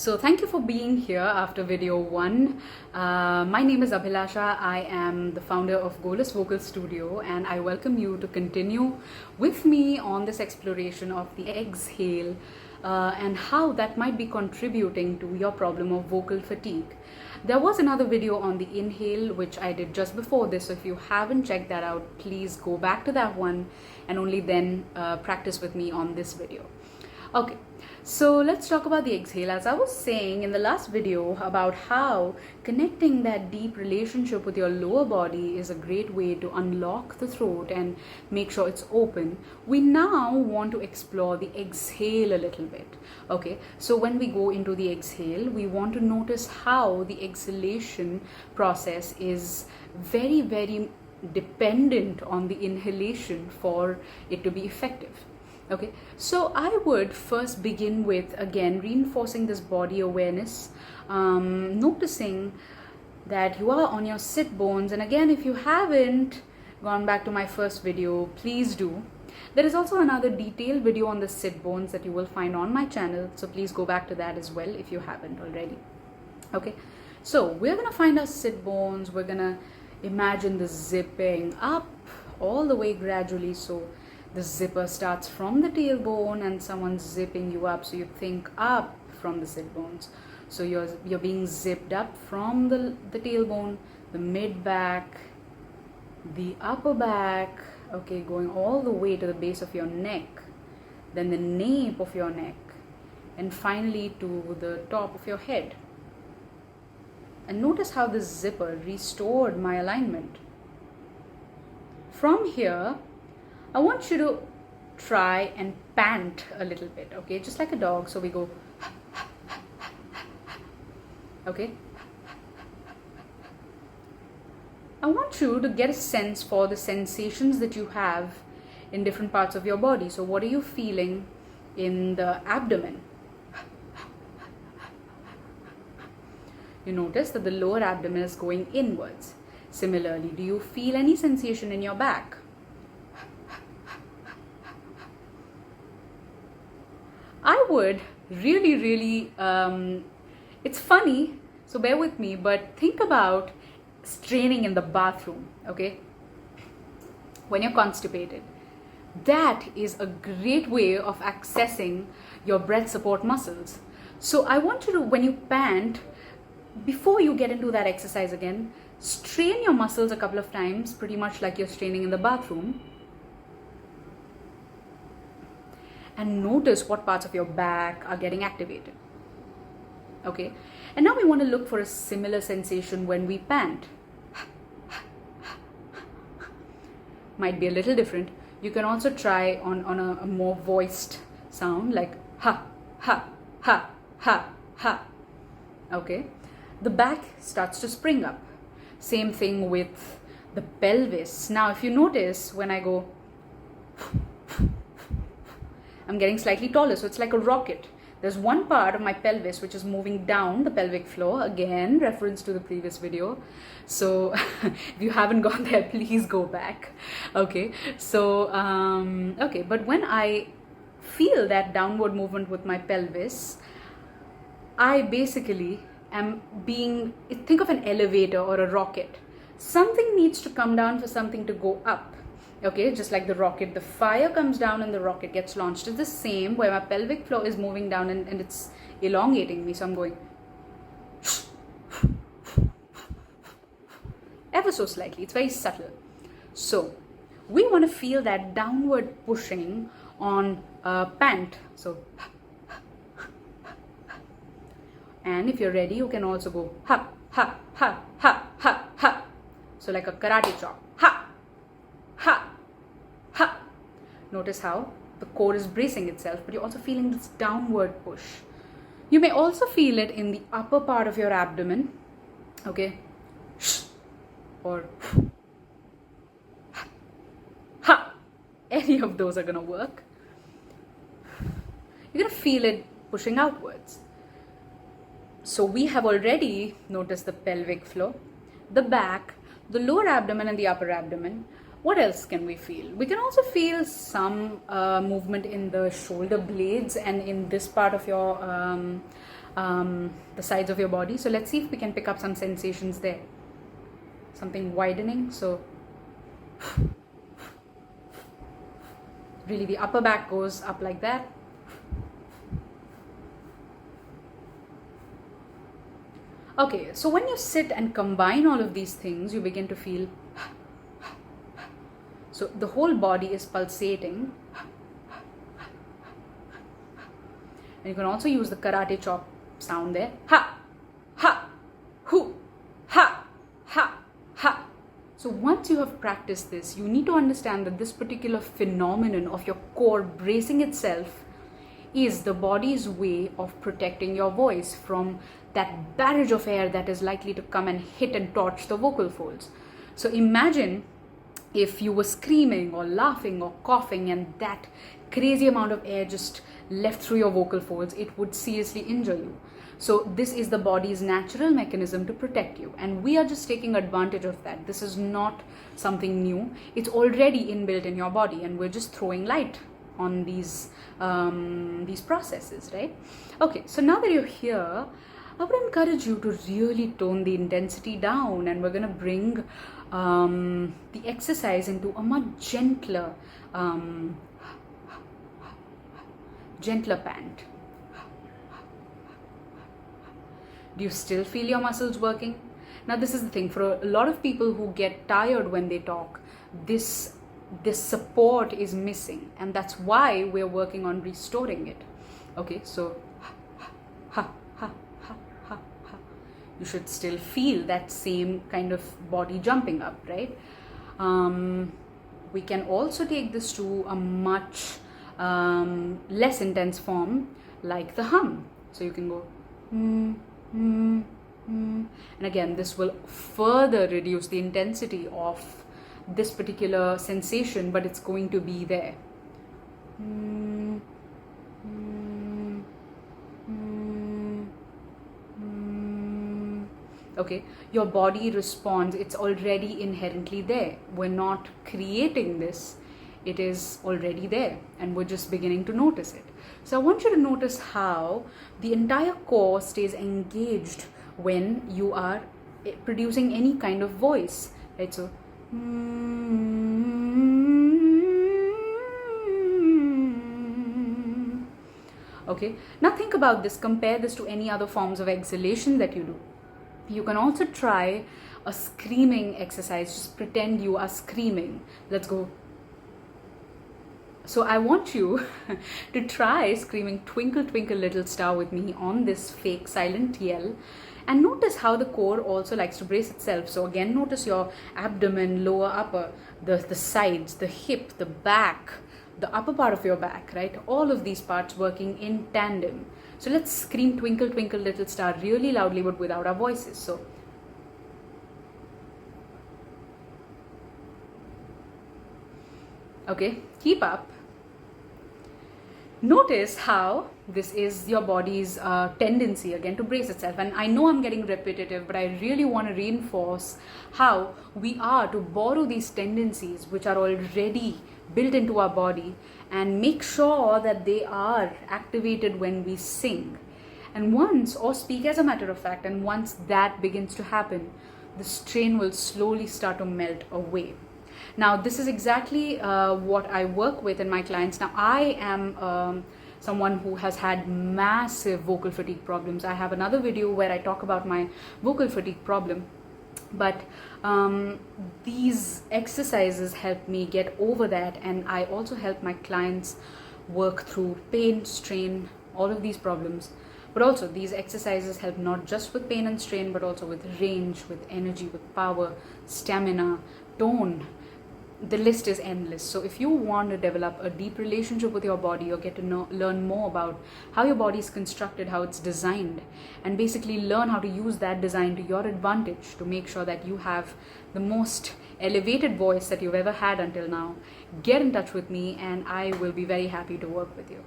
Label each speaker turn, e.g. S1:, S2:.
S1: So thank you for being here after video 1. My name is Abhilasha. I am the founder of Goalless Vocal Studio, and I welcome you to continue with me on this exploration of the exhale and how that might be contributing to your problem of vocal fatigue. There was another video on the inhale which I did just before this, so if you haven't checked that out, please go back to that one and only then practice with me on this video. Okay, so let's talk about the exhale. As I was saying in the last video about how connecting that deep relationship with your lower body is a great way to unlock the throat and make sure it's open, we now want to explore the exhale a little bit. Okay, so when we go into the exhale, we want to notice how the exhalation process is very, very dependent on the inhalation for it to be effective. Okay, so I would first begin with, again, reinforcing this body awareness, noticing that you are on your sit bones. And again, if you haven't gone back to my first video, please do. There is also another detailed video on the sit bones that you will find on my channel, so please go back to that as well if you haven't already. Okay, so we're gonna find our sit bones. We're gonna imagine the zipping up all the way gradually. So the zipper starts from the tailbone and someone's zipping you up, so you think up from the sit bones. So you're being zipped up from the tailbone, the mid back, the upper back, okay, going all the way to the base of your neck, then the nape of your neck, and finally to the top of your head. And notice how this zipper restored my alignment. From here, I want you to try and pant a little bit, okay? Just like a dog. So we go, okay? I want you to get a sense for the sensations that you have in different parts of your body. So what are you feeling in the abdomen? You notice that the lower abdomen is going inwards. Similarly, do you feel any sensation in your back? I would really, it's funny, so bear with me, but think about straining in the bathroom, okay? When you're constipated. That is a great way of accessing your breath support muscles. So I want you to, when you pant, before you get into that exercise again, strain your muscles a couple of times, pretty much like you're straining in the bathroom. And notice what parts of your back are getting activated. Okay, and now we want to look for a similar sensation when we pant. Might be a little different. You can also try on a more voiced sound like ha, ha, ha, ha, ha. Okay, the back starts to spring up. Same thing with the pelvis. Now, if you notice when I go, I'm getting slightly taller, so it's like a rocket. There's one part of my pelvis which is moving down the pelvic floor. Again, reference to the previous video. So if you haven't gone there, please go back. Okay, so okay, but when I feel that downward movement with my pelvis, I basically am being, think of an elevator or a rocket. Something needs to come down for something to go up. Okay, just like the rocket, the fire comes down and the rocket gets launched. It's the same where my pelvic floor is moving down and it's elongating me. So I'm going ever so slightly. It's very subtle. So we want to feel that downward pushing on pant. So, and if you're ready, you can also go ha, ha, ha, ha, ha, ha. So like a karate chop. Ha, ha, ha. Notice how the core is bracing itself, but you're also feeling this downward push. You may also feel it in the upper part of your abdomen, okay? Or ha. Any of those are gonna work. You're gonna feel it pushing outwards. So we have already noticed the pelvic floor, the back, the lower abdomen and the upper abdomen. What else can we feel? We can also feel some movement in the shoulder blades and in this part of your the sides of your body. So let's see if we can pick up some sensations there. Something widening. So really the upper back goes up like that. Okay, so when you sit and combine all of these things, you begin to feel, so the whole body is pulsating. And you can also use the karate chop sound there. Ha, ha, hu, ha, ha, ha. So once you have practiced this, you need to understand that this particular phenomenon of your core bracing itself is the body's way of protecting your voice from that barrage of air that is likely to come and hit and torch the vocal folds. So imagine if you were screaming or laughing or coughing and that crazy amount of air just left through your vocal folds, it would seriously injure you. So this is the body's natural mechanism to protect you, and we are just taking advantage of that. This is not something new. It's already inbuilt in your body, and we're just throwing light on these processes, right? Okay, so now that you're here, I would encourage you to really tone the intensity down, and we're going to bring the exercise into a much gentler pant. Do you still feel your muscles working? Now this is the thing, for a lot of people who get tired when they talk, this support is missing, and that's why we're working on restoring it. Okay, so you should still feel that same kind of body jumping up, right? We can also take this to a much less intense form, like the hum. So you can go and again, this will further reduce the intensity of this particular sensation, but it's going to be there. Okay, your body responds. It's already inherently there. We're not creating this. It is already there, and we're just beginning to notice it. So I want you to notice how the entire core stays engaged when you are producing any kind of voice, right? So okay, now think about this. Compare this to any other forms of exhalation that you do. You can also try a screaming exercise. Just pretend you are screaming. Let's go. So I want you to try screaming "Twinkle, Twinkle, Little Star" with me on this fake silent yell, and notice how the core also likes to brace itself. So again, notice your abdomen, lower, upper, the sides, the hip, the back, the upper part of your back, right? All of these parts working in tandem. So let's scream "Twinkle, Twinkle, Little Star" really loudly, but without our voices. So okay, keep up. Notice how this is your body's tendency again to brace itself. And I know I'm getting repetitive, but I really want to reinforce how we are to borrow these tendencies which are already built into our body and make sure that they are activated when we sing. And once, or speak as a matter of fact, and once that begins to happen, the strain will slowly start to melt away. Now, this is exactly what I work with in my clients. Now, I am someone who has had massive vocal fatigue problems. I have another video where I talk about my vocal fatigue problem. But these exercises help me get over that, and I also help my clients work through pain, strain, all of these problems. But also these exercises help not just with pain and strain, but also with range, with energy, with power, stamina, tone. The list is endless. So if you want to develop a deep relationship with your body, or get to learn more about how your body is constructed, how it's designed, and basically learn how to use that design to your advantage to make sure that you have the most elevated voice that you've ever had until now, get in touch with me and I will be very happy to work with you.